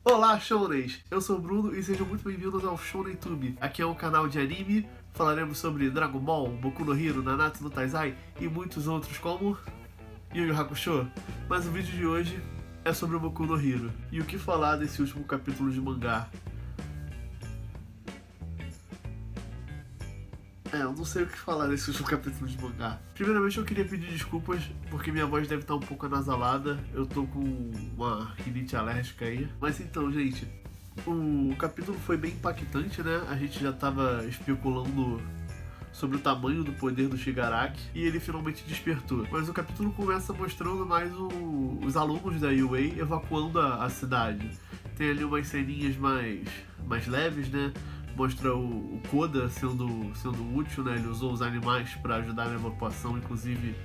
Olá, Shounens! Eu sou o Bruno e sejam muito bem-vindos ao ShonenTube. Aqui é um canal de anime, falaremos sobre Dragon Ball, Boku no Hero, Nanatsu no Taizai e muitos outros como Yu Yu Hakusho. Mas o vídeo de hoje é sobre o Boku no Hero. E o que falar desse último capítulo de mangá? Eu não sei o que falar desse último capítulo de mangá. Primeiramente eu queria pedir desculpas, porque minha voz deve estar um pouco anasalada. Eu tô com uma rinite alérgica aí. Mas então, gente, o capítulo foi bem impactante, né? A gente já tava especulando sobre o tamanho do poder do Shigaraki e ele finalmente despertou. Mas o capítulo começa mostrando mais os alunos da UA evacuando a cidade. Tem ali umas ceninhas mais leves, né? Mostra o Koda sendo útil, né? Ele usou os animais para ajudar na evacuação, inclusive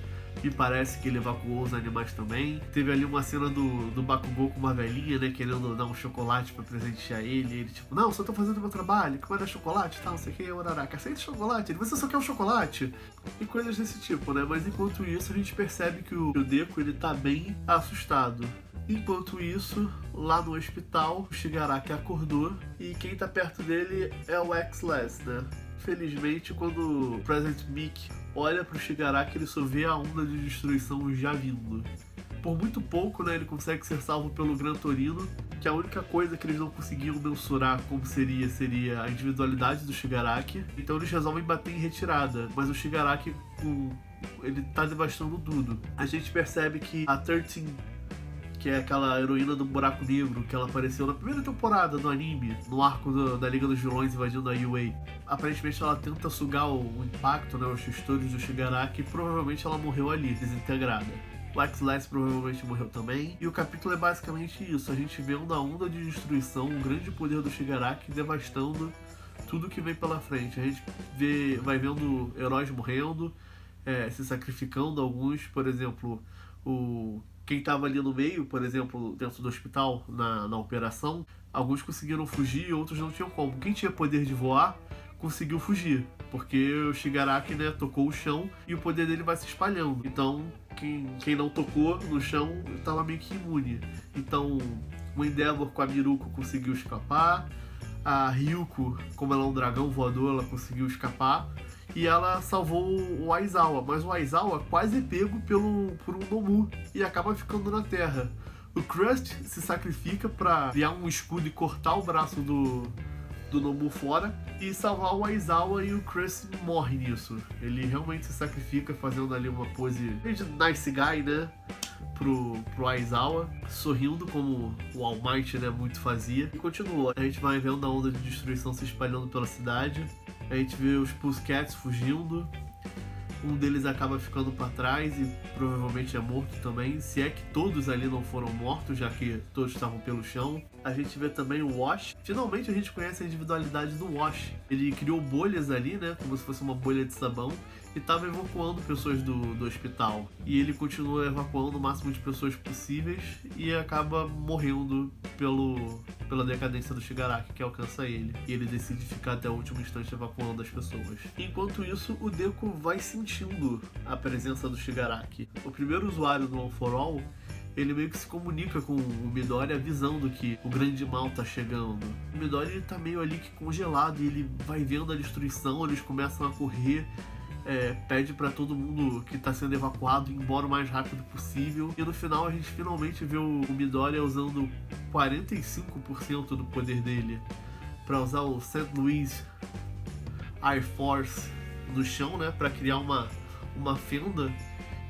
me parece que ele evacuou os animais também. Teve ali uma cena do Bakugou com uma velhinha, né? Querendo dar um chocolate para presentear ele. E ele tipo, não, só tô fazendo meu trabalho, que vai dar chocolate e tal, não sei o que. O Araraka, aceita chocolate? Ele, você só quer um chocolate? E coisas desse tipo, né? Mas enquanto isso a gente percebe que o Deku, ele tá bem assustado. Enquanto isso, lá no hospital, o Shigaraki acordou e quem tá perto dele é o X-Less, né? Felizmente, quando o President Mickey olha pro Shigaraki, ele só vê a onda de destruição já vindo. Por muito pouco, né, ele consegue ser salvo pelo Gran Torino, que a única coisa que eles não conseguiam mensurar como seria a individualidade do Shigaraki. Então eles resolvem bater em retirada, mas o Shigaraki, ele tá devastando tudo. A gente percebe que a 13, que é aquela heroína do buraco negro que ela apareceu na primeira temporada do anime, no arco da Liga dos Vilões invadindo a UA. Aparentemente ela tenta sugar o impacto, né, os xistores do Shigaraki, e provavelmente ela morreu ali, desintegrada. O X-Less provavelmente morreu também. E o capítulo é basicamente isso, a gente vendo a onda de destruição, o grande poder do Shigaraki devastando tudo que vem pela frente. A gente vai vendo heróis morrendo, se sacrificando, alguns, por exemplo, quem estava ali no meio, por exemplo, dentro do hospital, na operação, alguns conseguiram fugir e outros não tinham como. Quem tinha poder de voar, conseguiu fugir, porque o Shigaraki, né, tocou o chão e o poder dele vai se espalhando. Então, quem não tocou no chão estava meio que imune. Então, o Endeavor com a Miruko conseguiu escapar, a Ryuko, como ela é um dragão voador, ela conseguiu escapar, e ela salvou o Aizawa, mas o Aizawa quase é pego por um Nomu e acaba ficando na terra. O Crust se sacrifica para criar um escudo e cortar o braço do Nomu fora e salvar o Aizawa, e o Crust morre nisso. Ele realmente se sacrifica fazendo ali uma pose de nice guy, né? Pro Aizawa, sorrindo como o All Might, né, muito fazia. E continua. A gente vai vendo a onda de destruição se espalhando pela cidade. A gente vê os Pussycats fugindo. Um deles acaba ficando para trás e provavelmente é morto também, se é que todos ali não foram mortos, já que todos estavam pelo chão. A gente vê também o Wash. Finalmente a gente conhece a individualidade do Wash. Ele criou bolhas ali, né, como se fosse uma bolha de sabão, e estava evacuando pessoas do hospital. E ele continua evacuando o máximo de pessoas possíveis e acaba morrendo pela decadência do Shigaraki, que alcança ele. E ele decide ficar até o último instante evacuando as pessoas. Enquanto isso, o Deku vai sentindo a presença do Shigaraki. O primeiro usuário do All for All, ele meio que se comunica com o Midori avisando que o grande mal tá chegando. O Midori, ele tá meio ali que congelado e ele vai vendo a destruição, eles começam a correr. Pede pra todo mundo que tá sendo evacuado ir embora o mais rápido possível. E no final a gente finalmente vê o Midori usando 45% do poder dele pra usar o St. Louis Air Force no chão, né, pra criar uma fenda.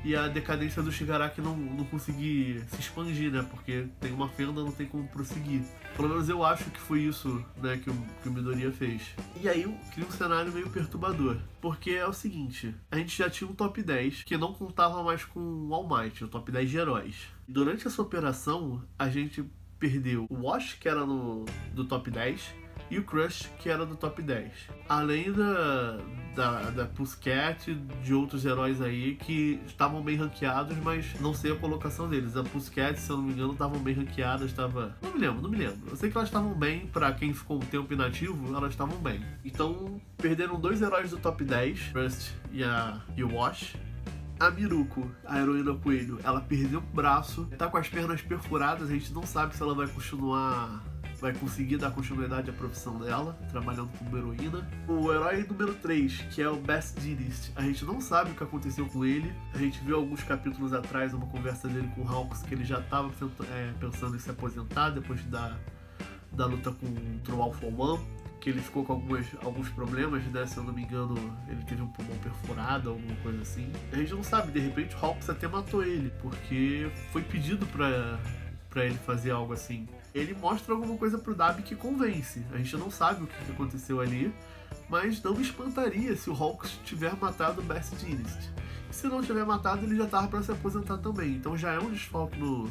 E a decadência do Shigaraki não conseguir se expandir, né? Porque tem uma fenda, não tem como prosseguir. Pelo menos eu acho que foi isso, né, que o Midoriya fez. E aí cria um cenário meio perturbador. Porque é o seguinte, a gente já tinha um top 10 que não contava mais com o All Might, o top 10 de heróis. Durante essa operação, a gente perdeu o Wash, que era do top 10, e o Crush, que era do top 10. Além da Pussycat e de outros heróis aí que estavam bem ranqueados, mas não sei a colocação deles. A Pussycat, se eu não me engano, estavam bem ranqueadas, estava... Não me lembro. Eu sei que elas estavam bem, pra quem ficou um tempo inativo, elas estavam bem. Então, perderam dois heróis do top 10, Rust e o Wash. A Miruko, a heroína coelho, ela perdeu o braço, tá com as pernas perfuradas, a gente não sabe se ela vai continuar vai conseguir dar continuidade à profissão dela, trabalhando como heroína. O herói número 3, que é o Best Dentist, a gente não sabe o que aconteceu com ele. A gente viu alguns capítulos atrás uma conversa dele com o Hawks, que ele já estava pensando em se aposentar depois da luta contra o All-For One, que ele ficou com alguns problemas, né? Se eu não me engano, ele teve um pulmão perfurado, alguma coisa assim. A gente não sabe, de repente o Hawks até matou ele, porque foi pedido pra ele fazer algo assim. Ele mostra alguma coisa pro Dabi que convence. A gente não sabe o que aconteceu ali, mas não me espantaria se o Hawks tiver matado o Best Dentist. E se não tiver matado, ele já tava pra se aposentar também. Então já é um desfalque no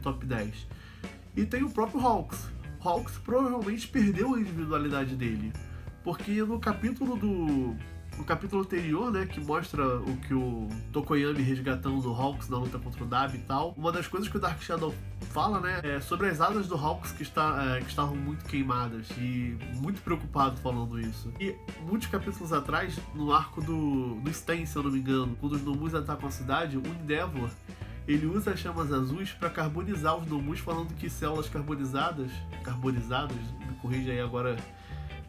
top 10. E tem o próprio Hawks. Hawks provavelmente perdeu a individualidade dele, porque no capítulo anterior, né, que mostra o que o Tokoyami resgatando o Hawks na luta contra o Dabi e tal, uma das coisas que o Dark Shadow fala, né, é sobre as asas do Hawks que estavam muito queimadas, e muito preocupado falando isso. E muitos capítulos atrás, no arco do Sten, se eu não me engano, quando os Nomus atacam a cidade, o Endeavor, ele usa as chamas azuis para carbonizar os Nomus, falando que células carbonizadas, me corrija aí agora,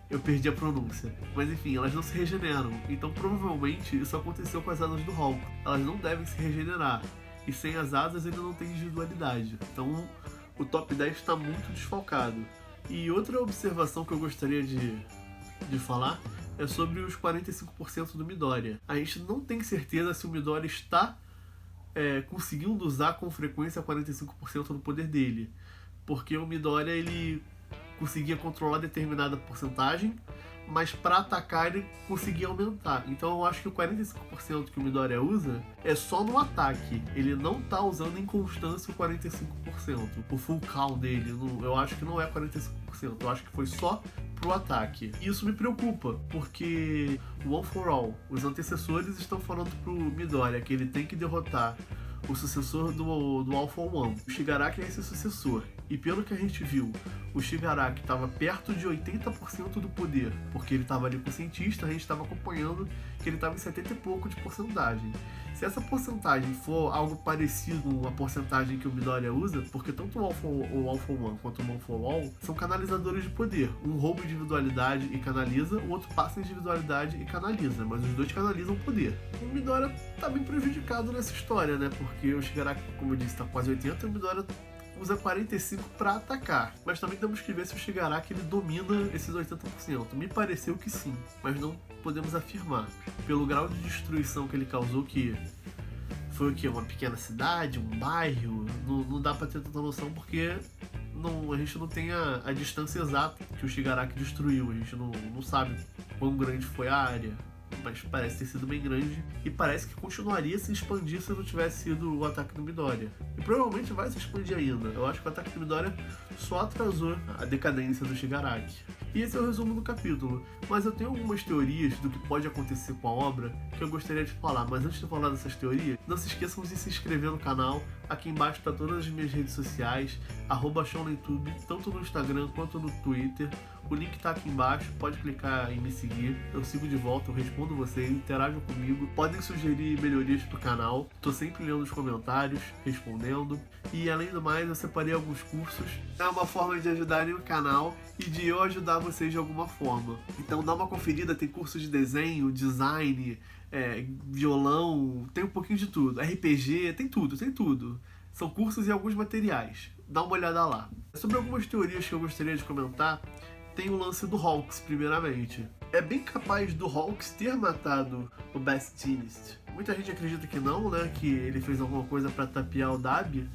eu perdi a pronúncia. Mas enfim, elas não se regeneram. Então provavelmente isso aconteceu com as asas do Hulk. Elas não devem se regenerar. E sem as asas ele não tem individualidade. Então o top 10 está muito desfalcado. E outra observação que eu gostaria de falar é sobre os 45% do Midoriya. A gente não tem certeza se o Midoriya está conseguindo usar com frequência 45% do poder dele, porque o Midoriya ele conseguia controlar determinada porcentagem, mas para atacar ele conseguia aumentar. Então eu acho que o 45% que o Midoriya usa é só no ataque, ele não tá usando em constância o 45%. O full count dele, eu acho que não é 45%, eu acho que foi só pro ataque. E isso me preocupa, porque o One for All, os antecessores estão falando pro Midoriya que ele tem que derrotar o sucessor do All for One. O Shigaraki é esse sucessor. E pelo que a gente viu, o Shigaraki estava perto de 80% do poder, porque ele estava ali com o cientista, a gente estava acompanhando que ele estava em 70 e pouco de porcentagem. Se essa porcentagem for algo parecido com a porcentagem que o Midoriya usa, porque tanto o All for One quanto o One for All são canalizadores de poder. Um rouba individualidade e canaliza, o outro passa individualidade e canaliza, mas os dois canalizam poder. O Midoriya tá bem prejudicado nessa história, né? Porque o Shigaraki, como eu disse, tá quase 80, e o Midoriya usa 45 para atacar. Mas também temos que ver se o Shigaraki ele domina esses 80%. Me pareceu que sim, mas não podemos afirmar. Pelo grau de destruição que ele causou, que foi o quê? Uma pequena cidade, um bairro? Não dá para ter tanta noção, porque a gente não tem a distância exata que o Shigaraki destruiu. A gente não sabe quão grande foi a área, mas parece ter sido bem grande, e parece que continuaria a se expandir se não tivesse sido o ataque do Midoriya. E provavelmente vai se expandir ainda. Eu acho que o ataque do Midoriya só atrasou a decadência do Shigaraki. E esse é o resumo do capítulo, mas eu tenho algumas teorias do que pode acontecer com a obra que eu gostaria de falar. Mas antes de falar dessas teorias, não se esqueçam de se inscrever no canal. Aqui embaixo está todas as minhas redes sociais, @ShonenTube, tanto no Instagram quanto no Twitter. O link está aqui embaixo, pode clicar em me seguir, eu sigo de volta, eu respondo vocês, interajam comigo, podem sugerir melhorias pro canal, tô sempre lendo os comentários, respondendo, e além do mais eu separei alguns cursos, é uma forma de ajudarem o canal e de eu ajudar vocês de alguma forma. Então dá uma conferida, tem curso de desenho, design, violão, tem um pouquinho de tudo, RPG, tem tudo. São cursos e alguns materiais, dá uma olhada lá. Sobre algumas teorias que eu gostaria de comentar, tem o lance do Hawks, primeiramente. É bem capaz do Hawks ter matado o Best Dentist. Muita gente acredita que não, né? Que ele fez alguma coisa pra tapear o Dabi.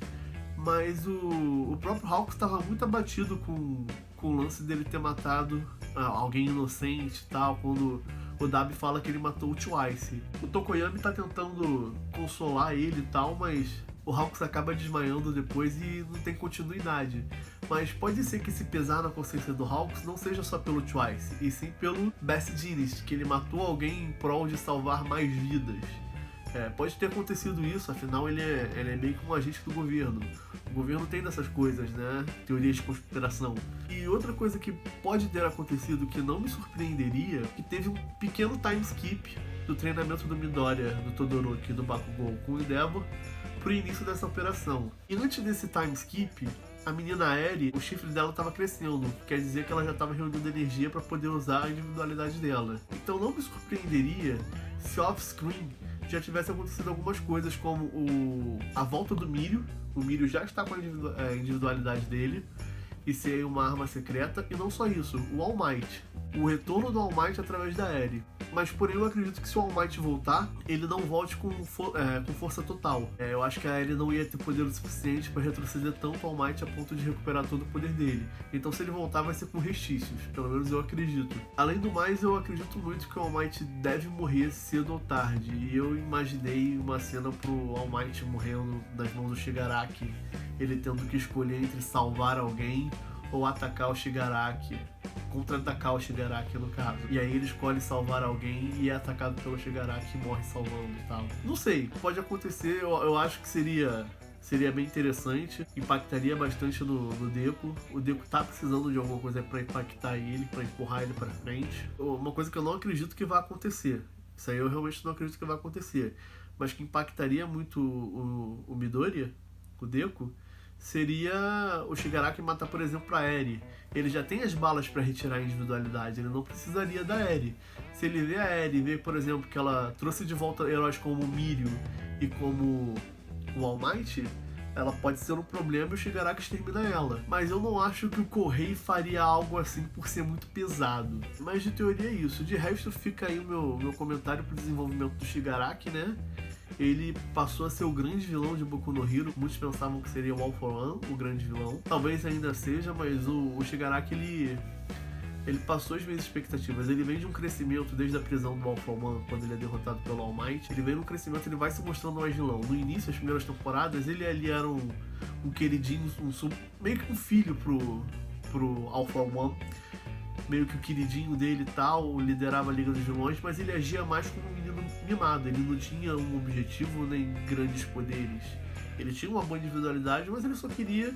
Mas o próprio Hawks estava muito abatido com o lance dele ter matado alguém inocente e tal, quando o Dabi fala que ele matou o Twice. O Tokoyami tá tentando consolar ele e tal, mas o Hawks acaba desmaiando depois e não tem continuidade. Mas pode ser que esse pesar na consciência do Hawks não seja só pelo Twice, e sim pelo Best Dentist, que ele matou alguém em prol de salvar mais vidas. Pode ter acontecido isso, afinal ele é meio que um agente do governo. O governo tem dessas coisas, né? Teorias de conspiração. E outra coisa que pode ter acontecido que não me surpreenderia, que teve um pequeno time skip do treinamento do Midoriya, do Todoroki e do Bakugou com o Endeavor pro início dessa operação. E antes desse time skip, A menina Eri, o chifre dela tava crescendo, quer dizer que ela já tava reunindo energia para poder usar a individualidade dela. Então não me surpreenderia se off-screen já tivesse acontecido algumas coisas como a volta do Mirio. O Mirio já está com a individualidade dele e ser uma arma secreta, e não só isso, o All Might. O retorno do All Might através da Eri. Mas porém eu acredito que se o All Might voltar, ele não volte com força total. Eu acho que a Eri não ia ter poder o suficiente para retroceder tanto o All Might a ponto de recuperar todo o poder dele. Então se ele voltar vai ser com restícios, pelo menos eu acredito. Além do mais, eu acredito muito que o All Might deve morrer cedo ou tarde. E eu imaginei uma cena pro All Might morrendo nas mãos do Shigaraki, ele tendo que escolher entre salvar alguém ou atacar o Shigaraki, contra-atacar o Shigaraki no caso. E aí ele escolhe salvar alguém e é atacado pelo Shigaraki e morre salvando e tal. Não sei, pode acontecer, eu acho que seria bem interessante, impactaria bastante no Deku. O Deku tá precisando de alguma coisa pra impactar ele, pra empurrar ele pra frente. Uma coisa que eu não acredito que vai acontecer, isso aí eu realmente não acredito que vai acontecer, mas que impactaria muito o Midoriya, o Deku, seria o Shigaraki matar, por exemplo, a Eri. Ele já tem as balas para retirar a individualidade, ele não precisaria da Eri. Se ele vê a Eri e vê, por exemplo, que ela trouxe de volta heróis como o Mirio e como o All Might, ela pode ser um problema e o Shigaraki extermina ela. Mas eu não acho que o Correio faria algo assim por ser muito pesado. Mas de teoria é isso. De resto fica aí o meu comentário pro desenvolvimento do Shigaraki, né? Ele passou a ser o grande vilão de Boku no Hero. Muitos pensavam que seria o All for One, o grande vilão. Talvez ainda seja, mas o Shigaraki, ele passou as minhas expectativas. Ele vem de um crescimento desde a prisão do All for One, quando ele é derrotado pelo All Might. Ele vem num crescimento, ele vai se mostrando mais vilão. No início, as primeiras temporadas, ele ali era um queridinho, meio que um filho pro All for One. Meio que o queridinho dele e tal, liderava a Liga dos Vilões, mas ele agia mais como um menino mimado. Ele não tinha um objetivo nem grandes poderes. Ele tinha uma boa individualidade, mas ele só queria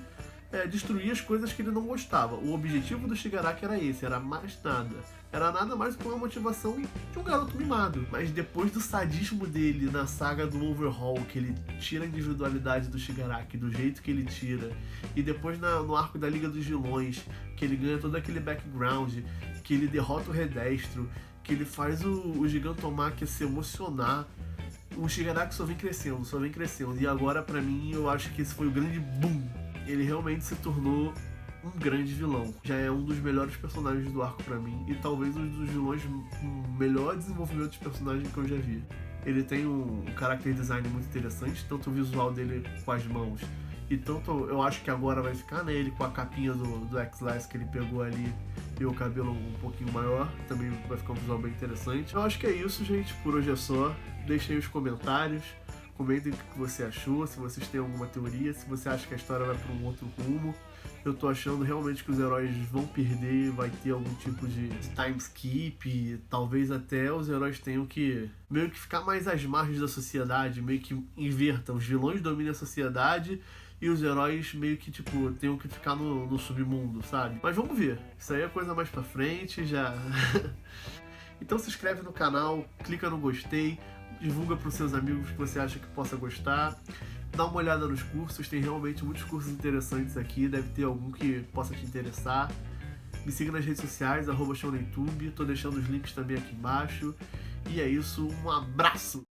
destruir as coisas que ele não gostava. O objetivo do Shigaraki era esse, era mais nada. Era nada mais do que uma motivação de um garoto mimado. Mas depois do sadismo dele na saga do Overhaul, que ele tira a individualidade do Shigaraki do jeito que ele tira, e depois no arco da Liga dos Vilões, que ele ganha todo aquele background, que ele derrota o Redestro, que ele faz o Gigantomachia se emocionar, o Shigaraki só vem crescendo, só vem crescendo. E agora, pra mim, eu acho que esse foi o grande boom. Ele realmente se tornou um grande vilão. Já é um dos melhores personagens do arco pra mim, e talvez um dos vilões com o melhor desenvolvimento de personagem que eu já vi. Ele tem um character design muito interessante, tanto o visual dele com as mãos, e tanto eu acho que agora vai ficar nele com a capinha do X-Lass que ele pegou ali e o cabelo um pouquinho maior, também vai ficar um visual bem interessante. Eu acho que é isso, gente, por hoje é só. Deixem aí os comentários, comentem o que você achou, se vocês têm alguma teoria, se você acha que a história vai para um outro rumo. Eu tô achando realmente que os heróis vão perder, vai ter algum tipo de time skip, talvez até os heróis tenham que meio que ficar mais às margens da sociedade, meio que invertam, os vilões dominem a sociedade e os heróis meio que, tipo, tenham que ficar no submundo, sabe? Mas vamos ver, isso aí é coisa mais pra frente, já... Então se inscreve no canal, clica no gostei, divulga pros seus amigos que você acha que possa gostar. Dá uma olhada nos cursos, tem realmente muitos cursos interessantes aqui, deve ter algum que possa te interessar. Me siga nas redes sociais, @ShonenTube, tô deixando os links também aqui embaixo. E é isso, um abraço!